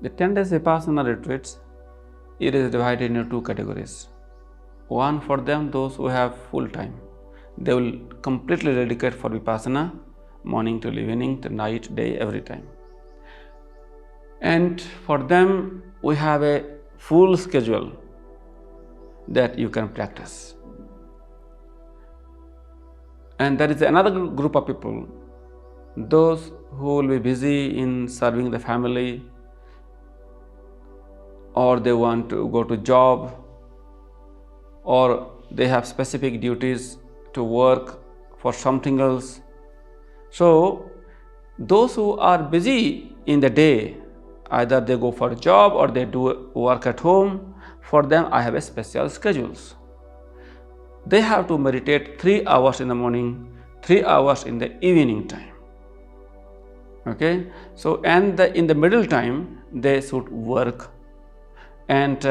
The 10 days Vipassana retreats, it is divided into two categories. One for them, those who have full time. They will completely dedicate for Vipassana, morning till evening, to night, day, every time. And for them, we have a full schedule that you can practice. And there is another group of people, those who will be busy in serving the family, or they want to go to job, or they have specific duties to work for something else. So those who are busy in the day, either they go for a job or they do work at home, for them I have a special schedules. They have to meditate 3 hours in the morning, 3 hours in the evening time. Okay, so and in the middle time they should work. And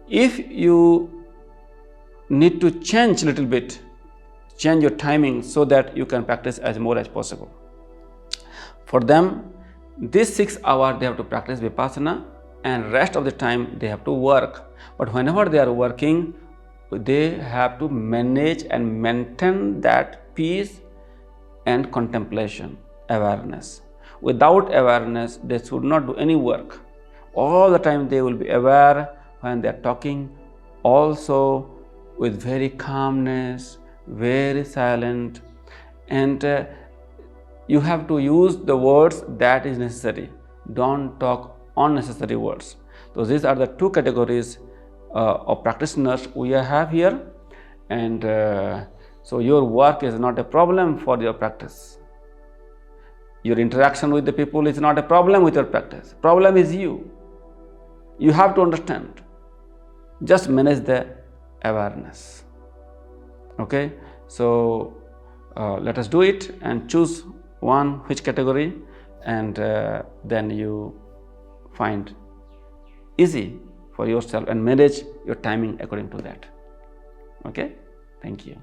if you need to change a little bit, change your timing so that you can practice as more as possible. For them, this 6 hours they have to practice Vipassana, and rest of the time they have to work. But whenever they are working, they have to manage and maintain that peace and contemplation, awareness. Without awareness, they should not do any work. All the time they will be aware when they are talking, also with very calmness, very silent, and you have to use the words that is necessary. Don't talk unnecessary words. So these are the two categories of practitioners we have here, and so your work is not a problem for your practice. Your interaction with the people is not a problem with your practice. Problem is you. You have to understand. Just manage the awareness. Okay, so let us do it and choose one which category, and then you find easy for yourself and manage your timing according to that. Okay, thank you.